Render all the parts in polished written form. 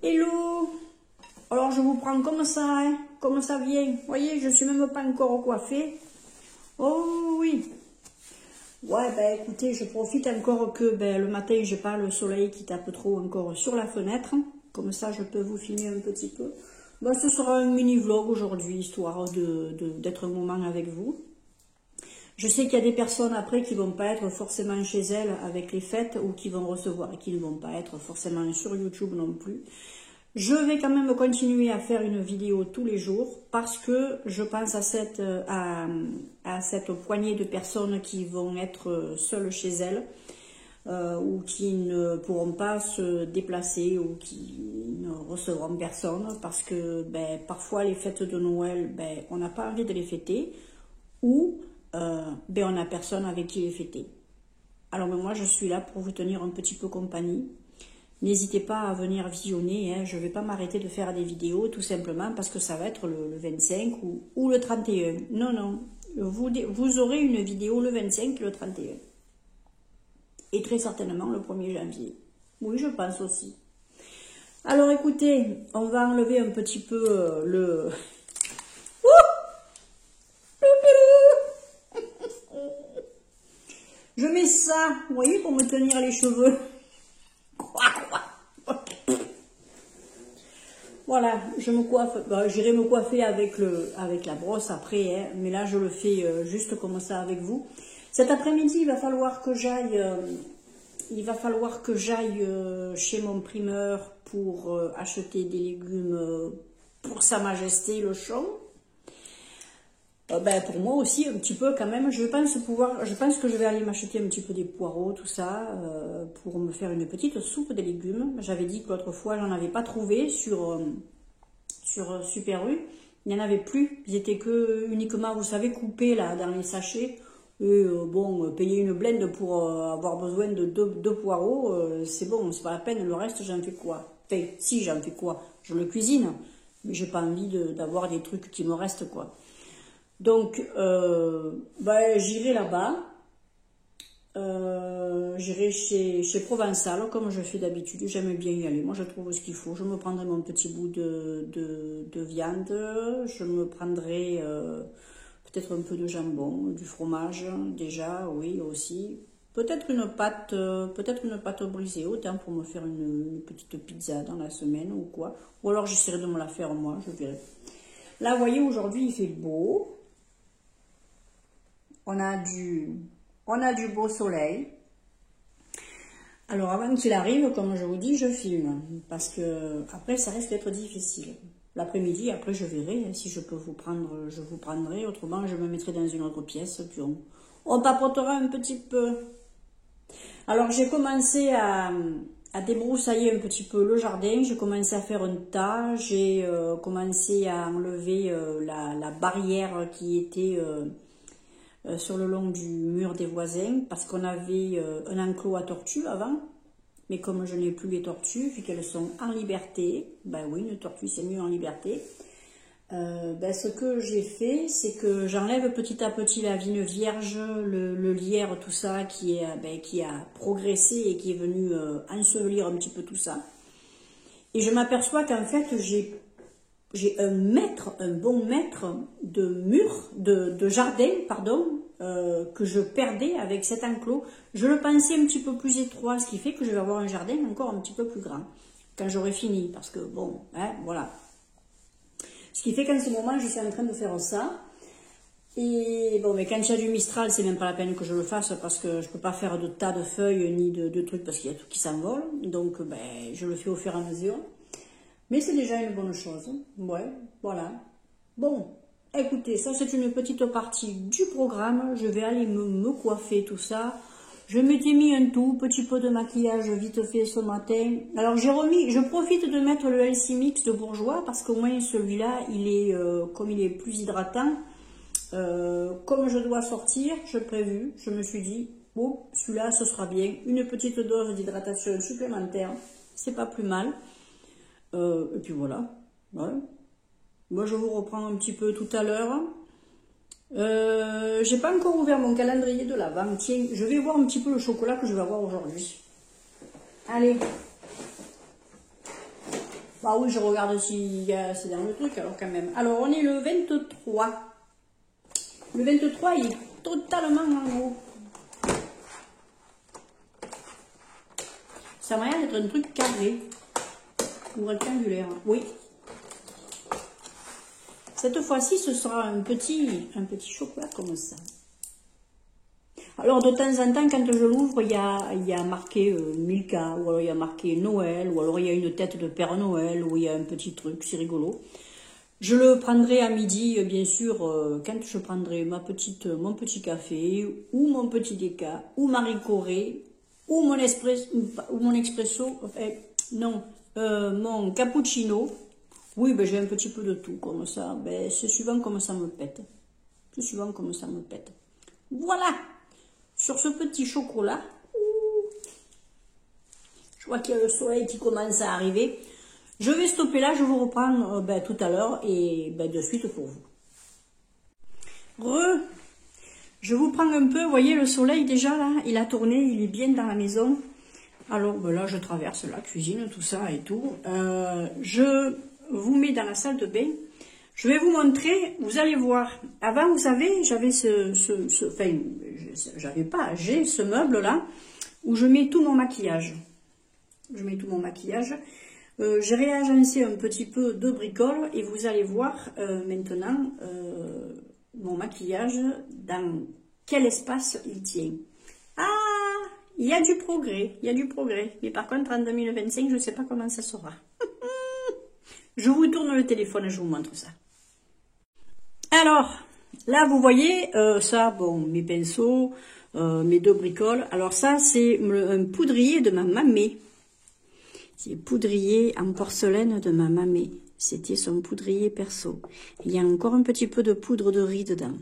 Hello. Alors je vous prends comme ça, hein, comme ça vient. Vous voyez, je suis même pas encore coiffée. Oh oui. Ouais, ben écoutez, je profite encore que le matin, j'ai pas le soleil qui tape trop encore sur la fenêtre. Comme ça, je peux vous filmer un petit peu. Ben, ce sera un mini vlog aujourd'hui, histoire d'être un moment avec vous. Je sais qu'il y a des personnes après qui vont pas être forcément chez elles avec les fêtes ou qui vont recevoir et qui ne vont pas être forcément sur YouTube non plus. Je vais quand même continuer à faire une vidéo tous les jours parce que je pense à cette poignée de personnes qui vont être seules chez elles ou qui ne pourront pas se déplacer ou qui ne recevront personne parce que parfois les fêtes de Noël, on n'a pas envie de les fêter ou on n'a personne avec qui les fêter. Alors moi je suis là pour vous tenir un petit peu compagnie. N'hésitez pas à venir visionner, hein. Je ne vais pas m'arrêter de faire des vidéos tout simplement parce que ça va être le 25 ou le 31. Non, non, vous aurez une vidéo le 25 et le 31. Et très certainement le 1er janvier. Oui, je pense aussi. Alors écoutez, on va enlever un petit peu le... Je mets ça, vous voyez, pour me tenir les cheveux. Voilà, je me coiffe. J'irai me coiffer avec la brosse après, hein, mais là je le fais juste comme ça avec vous. Cet après-midi, il va falloir que j'aille chez mon primeur pour acheter des légumes pour Sa Majesté le Chon. Pour moi aussi un petit peu quand même. Je pense que je vais aller m'acheter un petit peu des poireaux, tout ça, pour me faire une petite soupe de légumes. J'avais dit que l'autre fois j'en avais pas trouvé sur Super U. Il n'y en avait plus. Ils étaient que uniquement, vous savez, coupés là dans les sachets. Et payer une blende pour avoir besoin de deux poireaux, c'est bon, c'est pas la peine. Le reste, j'en fais quoi? Enfin, si j'en fais quoi? Je le cuisine, mais j'ai pas envie d'avoir des trucs qui me restent quoi. Donc, j'irai là-bas, j'irai chez Provençal, comme je fais d'habitude, j'aime bien y aller, moi je trouve ce qu'il faut, je me prendrai mon petit bout de viande, je me prendrai peut-être un peu de jambon, du fromage, déjà, oui, aussi, peut-être une pâte brisée, autant pour me faire une petite pizza dans la semaine ou quoi, ou alors j'essaierai de me la faire moi, je verrai. Là, vous voyez, aujourd'hui, il fait beau. On a du beau soleil. Alors, avant qu'il arrive, comme je vous dis, je filme. Parce que après, ça risque d'être difficile. L'après-midi, après, je verrai. Hein, si je peux vous prendre, je vous prendrai. Autrement, je me mettrai dans une autre pièce. Puis on papotera un petit peu. Alors, j'ai commencé à débroussailler un petit peu le jardin, j'ai commencé à faire un tas, j'ai commencé à enlever la barrière qui était sur le long du mur des voisins, parce qu'on avait un enclos à tortues avant, mais comme je n'ai plus les tortues, vu qu'elles sont en liberté, oui, une tortue c'est mieux en liberté, ce que j'ai fait, c'est que j'enlève petit à petit la vigne vierge, le lierre, tout ça, qui a progressé et qui est venu ensevelir un petit peu tout ça. Et je m'aperçois qu'en fait, j'ai un bon mètre de mur, de jardin, pardon, que je perdais avec cet enclos. Je le pensais un petit peu plus étroit, ce qui fait que je vais avoir un jardin encore un petit peu plus grand quand j'aurai fini, parce que bon, hein, voilà. Ce qui fait qu'en ce moment, je suis en train de faire ça. Et bon, mais quand il y a du Mistral, c'est même pas la peine que je le fasse parce que je peux pas faire de tas de feuilles ni de trucs parce qu'il y a tout qui s'envole. Donc, je le fais au fur et à mesure. Mais c'est déjà une bonne chose. Ouais, voilà. Bon, écoutez, ça c'est une petite partie du programme. Je vais aller me coiffer tout ça. Je m'étais mis un tout petit peu de maquillage vite fait ce matin. Alors je profite de mettre le LC Mix de Bourjois parce qu'au moins celui-là, il est comme il est plus hydratant. Comme je dois sortir, je prévu, je me suis dit, bon, celui-là, ce sera bien. Une petite dose d'hydratation supplémentaire, c'est pas plus mal. Et puis voilà. Ouais. Moi, je vous reprends un petit peu tout à l'heure. J'ai pas encore ouvert mon calendrier de l'Avent. Tiens, je vais voir un petit peu le chocolat que je vais avoir aujourd'hui. Allez. Bah oui, je regarde si c'est dans le truc, alors quand même. Alors, on est le 23. Le 23, il est totalement en haut. Ça m'a l'air d'être un truc carré. Ou rectangulaire. Oui. Cette fois-ci, ce sera un petit chocolat comme ça. Alors, de temps en temps, quand je l'ouvre, il y a marqué Milka, ou alors il y a marqué Noël, ou alors il y a une tête de Père Noël, ou il y a un petit truc, c'est rigolo. Je le prendrai à midi, bien sûr, quand je prendrai mon petit café, ou mon petit déca, ou Marie Corée, ou mon expresso, enfin, non, mon cappuccino. Oui, ben, j'ai un petit peu de tout, comme ça. Ben, c'est suivant comme ça me pète. C'est suivant comme ça me pète. Voilà! Sur ce petit chocolat, je vois qu'il y a le soleil qui commence à arriver. Je vais stopper là, je vous reprends tout à l'heure et de suite pour vous. Je vous prends un peu, vous voyez le soleil déjà là, il a tourné, il est bien dans la maison. Alors là, je traverse la cuisine, tout ça et tout. Je vous mets dans la salle de bain. Je vais vous montrer, vous allez voir. Avant, vous savez, j'avais j'ai ce meuble-là où je mets tout mon maquillage. Je mets tout mon maquillage. J'ai réagencé un petit peu de bricoles et vous allez voir maintenant mon maquillage dans quel espace il tient. Ah, il y a du progrès, il y a du progrès. Mais par contre, en 2025, je ne sais pas comment ça sera. Je vous tourne le téléphone et je vous montre ça. Alors, là, vous voyez, ça, bon, mes pinceaux, mes deux bricoles. Alors ça, c'est un poudrier de ma mamie. C'est poudrier en porcelaine de ma mamie. C'était son poudrier perso. Il y a encore un petit peu de poudre de riz dedans.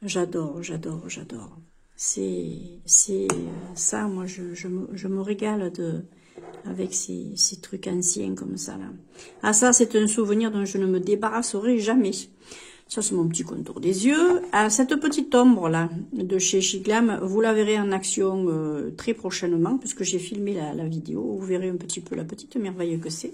J'adore, j'adore, j'adore. C'est ça, moi, je me régale avec ces trucs anciens comme ça, là. Ah, ça, c'est un souvenir dont je ne me débarrasserai jamais. Ça, c'est mon petit contour des yeux. Ah, cette petite ombre-là, de chez Chiclam, vous la verrez en action très prochainement, puisque j'ai filmé la vidéo. Vous verrez un petit peu la petite merveille que c'est.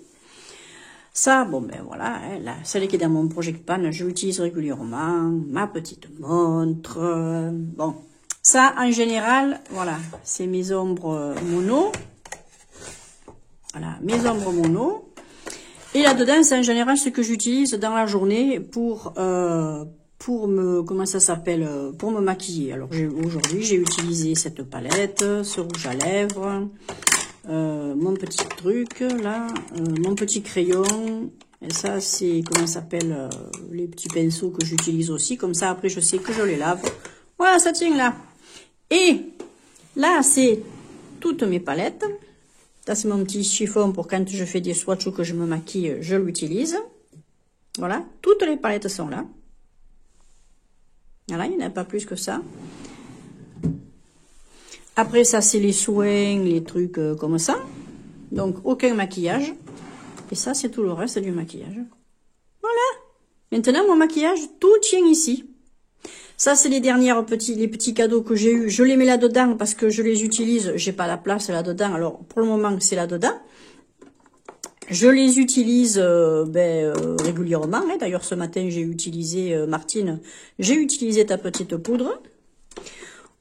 Ça, bon, ben voilà, hein, là, celle qui est dans mon Project Pan, je l'utilise régulièrement. Ma petite montre. Bon, ça, en général, voilà, c'est mes ombres mono. Voilà, mes ombres mono. Et là-dedans, c'est en général ce que j'utilise dans la journée pour me, comment ça s'appelle, pour me maquiller. Alors, aujourd'hui, j'ai utilisé cette palette, ce rouge à lèvres, mon petit truc, là, mon petit crayon. Et ça, c'est, comment ça s'appelle, les petits pinceaux que j'utilise aussi. Comme ça, après, je sais que je les lave. Voilà, ça tient là. Et là, c'est toutes mes palettes. Ça, c'est mon petit chiffon pour quand je fais des swatchs ou que je me maquille, je l'utilise. Voilà, toutes les palettes sont là. Voilà, il n'y en a pas plus que ça. Après, ça, c'est les soins, les trucs comme ça. Donc, aucun maquillage. Et ça, c'est tout le reste du maquillage. Voilà. Maintenant, mon maquillage, tout tient ici. Ça, c'est les petits cadeaux que j'ai eus. Je les mets là-dedans parce que je les utilise. J'ai pas la place là-dedans. Alors, pour le moment, c'est là-dedans. Je les utilise régulièrement. Hein. D'ailleurs, ce matin, j'ai utilisé, Martine, j'ai utilisé ta petite poudre.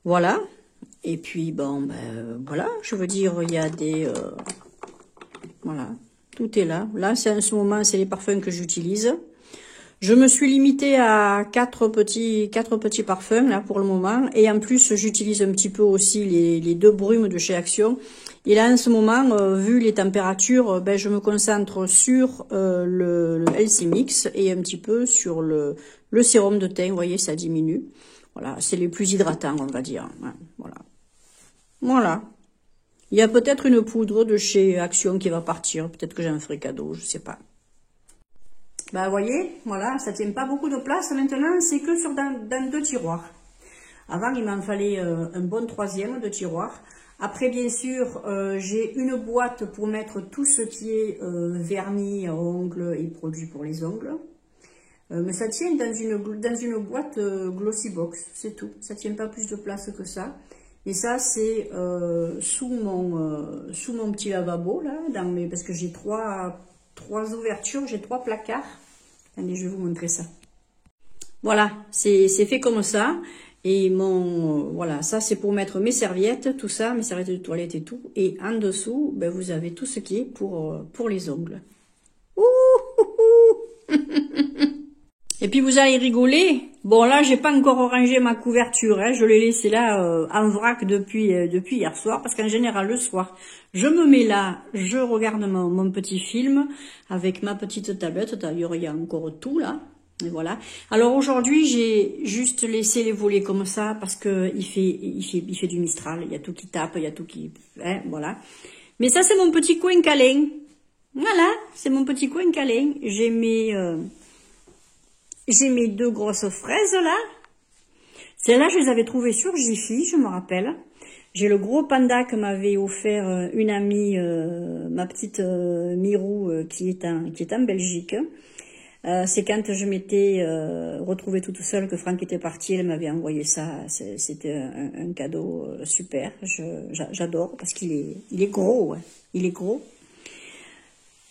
Voilà. Et puis, bon, voilà. Je veux dire, il y a des... voilà. Tout est là. Là, c'est en ce moment, c'est les parfums que j'utilise. Je me suis limitée à 4 petits parfums, là, pour le moment. Et en plus, j'utilise un petit peu aussi les deux brumes de chez Action. Et là, en ce moment, vu les températures, je me concentre sur le LC Mix et un petit peu sur le sérum de teint. Vous voyez, ça diminue. Voilà, c'est les plus hydratants, on va dire. Voilà. Voilà. Il y a peut-être une poudre de chez Action qui va partir. Peut-être que j'en ferai cadeau, je sais pas. Bah, vous voyez, voilà, ça tient pas beaucoup de place. Maintenant, c'est que dans 2 tiroirs. Avant, il m'en fallait un bon 3e de tiroir. Après, bien sûr, j'ai une boîte pour mettre tout ce qui est vernis à ongles et produits pour les ongles. Mais ça tient dans une boîte Glossy Box, c'est tout. Ça tient pas plus de place que ça. Et ça, c'est sous mon petit lavabo, là, parce que j'ai trois ouvertures, j'ai 3 placards. Allez, je vais vous montrer ça. Voilà, c'est fait comme ça. Et voilà, ça c'est pour mettre mes serviettes, tout ça, mes serviettes de toilette et tout. Et en dessous, ben, vous avez tout ce qui est pour les ongles. Ouh, ouh, ouh. Et puis vous allez rigoler. Bon là, j'ai pas encore rangé ma couverture, hein. Je l'ai laissé là en vrac depuis hier soir, parce qu'en général le soir, je me mets là, je regarde mon petit film avec ma petite tablette. D'ailleurs, il y a encore tout là. Et voilà. Alors aujourd'hui, j'ai juste laissé les volets comme ça parce que il fait du Mistral. Il y a tout qui tape, il y a tout qui, hein, voilà. Mais ça, c'est mon petit coin câlin. Voilà, c'est mon petit coin câlin. J'ai mes 2 grosses fraises là. Celles-là, je les avais trouvées sur Jiffy, je me rappelle. J'ai le gros panda que m'avait offert une amie, ma petite Mirou, qui est en Belgique. C'est quand je m'étais retrouvée toute seule que Franck était parti, elle m'avait envoyé ça. C'était un cadeau super. J'adore parce qu'il est gros, ouais. Il est gros.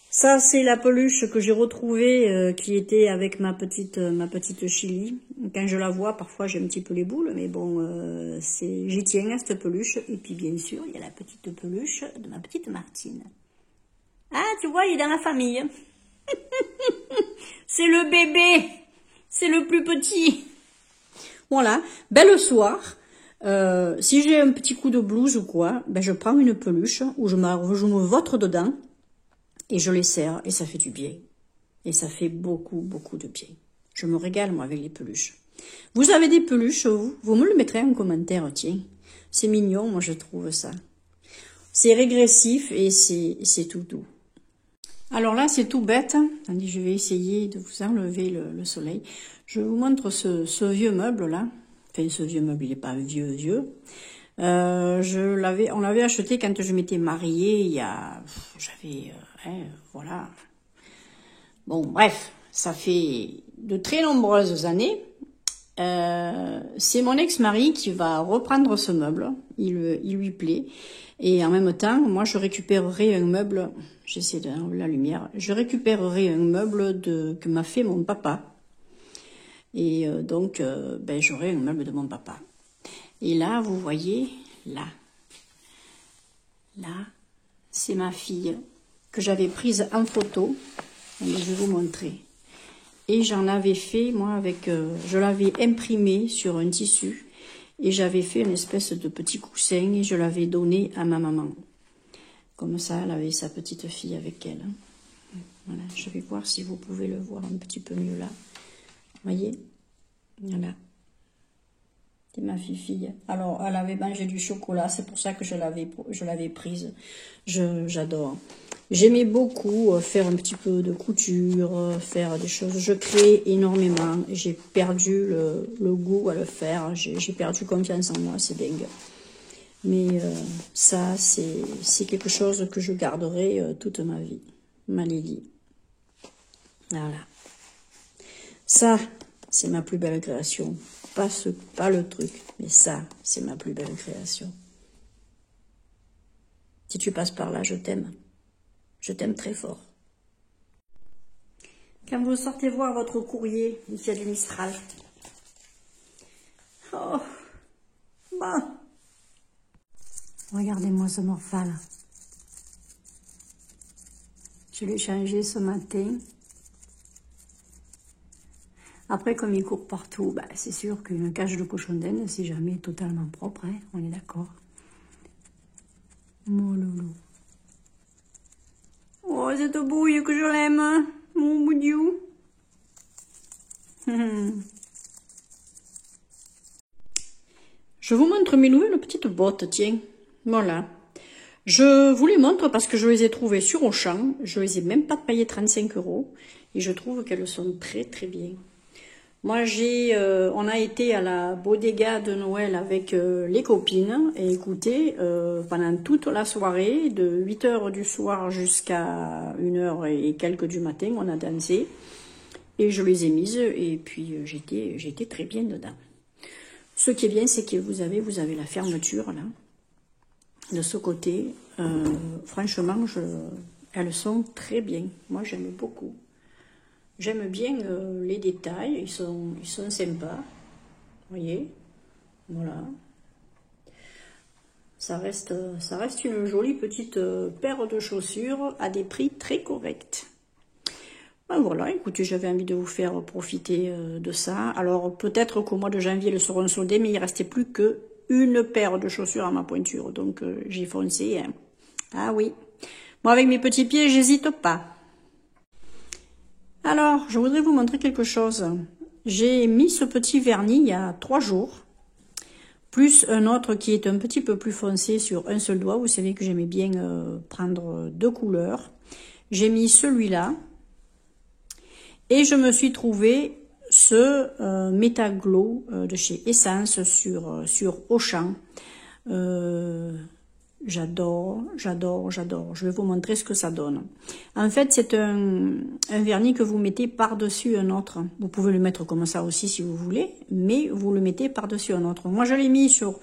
Ça, c'est la peluche que j'ai retrouvée qui était avec ma petite Chili. Quand je la vois, parfois j'ai un petit peu les boules, mais bon, j'y tiens à cette peluche. Et puis bien sûr, il y a la petite peluche de ma petite Martine. Ah, tu vois, il est dans la famille. C'est le bébé, c'est le plus petit. Voilà, ben le soir, si j'ai un petit coup de blues ou quoi, ben je prends une peluche où je me vautre dedans et je les serre et ça fait du bien. Et ça fait beaucoup, beaucoup de bien. Je me régale moi avec les peluches. Vous avez des peluches, vous me le mettrez en commentaire, tiens. C'est mignon, moi je trouve ça. C'est régressif et c'est tout doux. Alors là, c'est tout bête. Attendez, je vais essayer de vous enlever le soleil. Je vous montre ce vieux meuble-là. Enfin, ce vieux meuble, il n'est pas vieux. On l'avait acheté quand je m'étais mariée, voilà. Bon, bref, ça fait de très nombreuses années. C'est mon ex-mari qui va reprendre ce meuble. Il lui plaît. Et en même temps, moi, je récupérerai un meuble, j'essaie d'enlever la lumière, je récupérerai un meuble que m'a fait mon papa. Et donc, ben, j'aurai un meuble de mon papa. Et là, vous voyez, là, c'est ma fille que j'avais prise en photo. Je vais vous montrer. Et j'en avais fait, moi, je l'avais imprimé sur un tissu. Et j'avais fait une espèce de petit coussin et je l'avais donné à ma maman. Comme ça, elle avait sa petite fille avec elle. Voilà, je vais voir si vous pouvez le voir un petit peu mieux là. Voyez? Voilà. C'est ma fille. Alors, elle avait mangé du chocolat, c'est pour ça que je l'avais prise. J'adore. J'aimais beaucoup faire un petit peu de couture, faire des choses. Je crée énormément. J'ai perdu le goût à le faire. J'ai perdu confiance en moi, c'est dingue. Mais ça, c'est quelque chose que je garderai toute ma vie. Ma Lily. Voilà. Ça, c'est ma plus belle création. Pas le truc, mais ça, c'est ma plus belle création. Si tu passes par là, je t'aime. Je t'aime très fort. Quand vous sortez voir votre courrier, il y a du Mistral. Oh, bon. Regardez-moi ce morphal. Je l'ai changé ce matin. Après, comme il court partout, bah, c'est sûr qu'une cage de cochon d'Inde, c'est jamais totalement propre, hein, on est d'accord. Mon loulou. Oh, cette bouille que je l'aime, mon boudiou. Je vous montre mes nouvelles petites bottes, tiens. Voilà. Je vous les montre parce que je les ai trouvées sur Auchan. Je les ai même pas payées 35 €. Et je trouve qu'elles sont très très bien. Moi, on a été à la bodega de Noël avec les copines. Et écoutez, pendant toute la soirée, de 8 h du soir jusqu'à 1 h et quelques du matin, on a dansé. Et je les ai mises et puis j'étais très bien dedans. Ce qui est bien, c'est que vous avez la fermeture, là, de ce côté. Franchement, elles sont très bien. Moi, j'aime beaucoup. J'aime bien les détails, ils sont sympas. Vous voyez, voilà. Ça reste une jolie petite paire de chaussures à des prix très corrects. Ben voilà, écoutez, j'avais envie de vous faire profiter de ça. Alors, peut-être qu'au mois de janvier, elles seront soldées, mais il ne restait plus qu'une paire de chaussures à ma pointure. Donc, j'ai foncé. Hein. Ah oui. Moi, avec mes petits pieds, j'hésite pas. Alors, je voudrais vous montrer quelque chose. J'ai mis ce petit vernis il y a 3 jours, plus un autre qui est un petit peu plus foncé sur un seul doigt. Vous savez que j'aimais bien prendre 2 couleurs. J'ai mis celui-là et je me suis trouvé ce Métaglow de chez Essence sur Auchan. J'adore. Je vais vous montrer ce que ça donne. En fait, c'est un vernis que vous mettez par-dessus un autre. Vous pouvez le mettre comme ça aussi si vous voulez, mais vous le mettez par-dessus un autre. Moi, je l'ai mis sur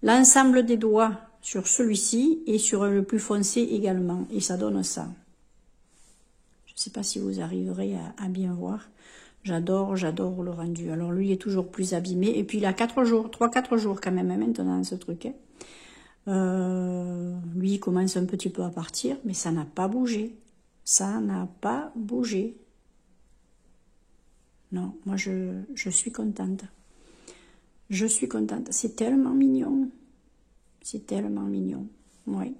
l'ensemble des doigts, sur celui-ci, et sur le plus foncé également. Et ça donne ça. Je ne sais pas si vous arriverez à bien voir. J'adore le rendu. Alors, lui, il est toujours plus abîmé. Et puis, il a 4 jours, 3-4 jours quand même, maintenant, ce truc, hein. Lui, il commence un petit peu à partir, mais ça n'a pas bougé. Ça n'a pas bougé. Non, moi, je suis contente. Je suis contente. C'est tellement mignon. C'est tellement mignon. Oui.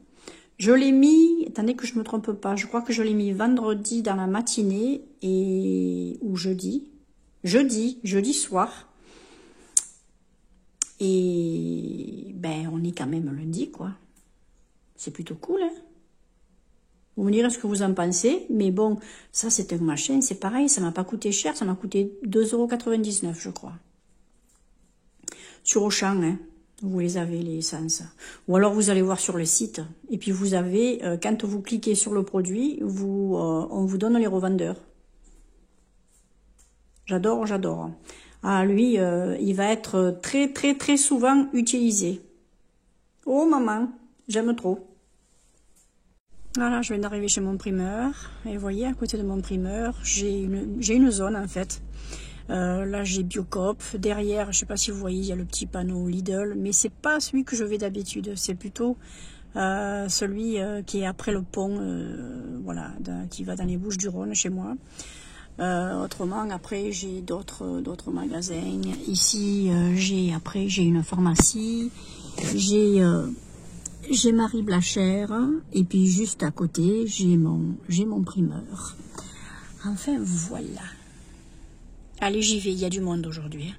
Je l'ai mis, attendez que je ne me trompe pas, je crois que je l'ai mis vendredi dans la matinée ou jeudi soir. Et ben, on est quand même lundi, quoi. C'est plutôt cool, hein. Vous me direz ce que vous en pensez, mais bon, ça c'est un machin, c'est pareil, ça m'a pas coûté cher, ça m'a coûté 2,99 €, je crois. Sur Auchan, hein, vous les avez, les Essence. Ou alors vous allez voir sur le site, et puis vous avez, quand vous cliquez sur le produit, on vous donne les revendeurs. J'adore. Ah, lui, il va être très souvent utilisé. Oh maman, j'aime trop. Voilà, je viens d'arriver chez mon primeur. Et vous voyez, à côté de mon primeur, j'ai une zone en fait. Là, j'ai Biocoop. Derrière, je sais pas si vous voyez, il y a le petit panneau Lidl. Mais c'est pas celui que je vais d'habitude. C'est plutôt celui qui est après le pont, voilà, qui va dans les Bouches-du-Rhône chez moi. Autrement, après, j'ai d'autres magasins. Ici, j'ai une pharmacie. J'ai Marie Blachère. Et puis, juste à côté, j'ai mon primeur. Enfin, voilà. Allez, j'y vais. Il y a du monde aujourd'hui.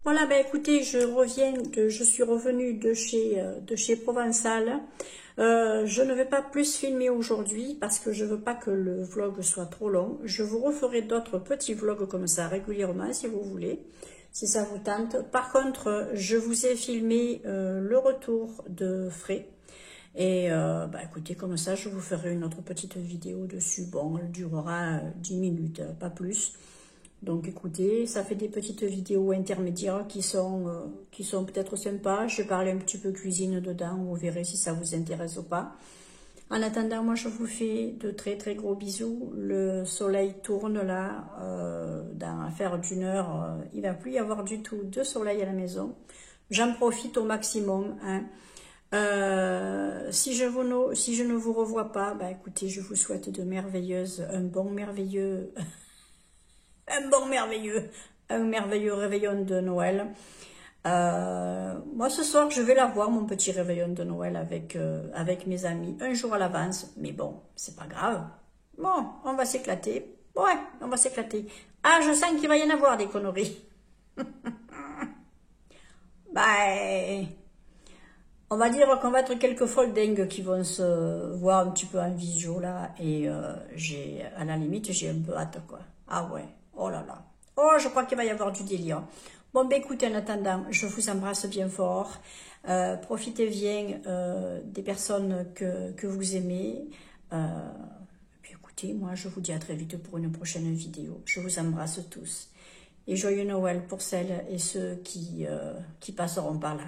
Voilà, ben écoutez, je suis revenue de chez Provençal. Je ne vais pas plus filmer aujourd'hui parce que je veux pas que le vlog soit trop long. Je vous referai d'autres petits vlogs comme ça régulièrement si vous voulez, si ça vous tente. Par contre, je vous ai filmé le retour de Fray. Et bah écoutez, comme ça, je vous ferai une autre petite vidéo dessus. Bon, elle durera 10 minutes, pas plus. Donc écoutez, ça fait des petites vidéos intermédiaires qui sont peut-être sympas. Je vais parler un petit peu cuisine dedans, vous verrez si ça vous intéresse ou pas. En attendant, moi je vous fais de très gros bisous. Le soleil tourne là, dans l'affaire d'une heure, il ne va plus y avoir du tout de soleil à la maison. J'en profite au maximum, hein. Si je ne vous revois pas, bah écoutez, je vous souhaite un bon merveilleux réveillon de Noël. Moi ce soir je vais l'avoir, mon petit réveillon de Noël avec mes amis, un jour à l'avance, mais bon, c'est pas grave. Bon, on va s'éclater. Ouais, on va s'éclater. Ah, je sens qu'il va y en avoir des conneries. Bah, on va dire qu'on va être quelques folles dingues qui vont se voir un petit peu en visio là, et à la limite j'ai un peu hâte, quoi. Ah ouais, oh là là. Oh, je crois qu'il va y avoir du délire. Bon, ben écoutez, en attendant, je vous embrasse bien fort. Profitez bien des personnes que vous aimez. Puis écoutez, moi je vous dis à très vite pour une prochaine vidéo. Je vous embrasse tous. et joyeux Noël pour celles et ceux qui passeront par là.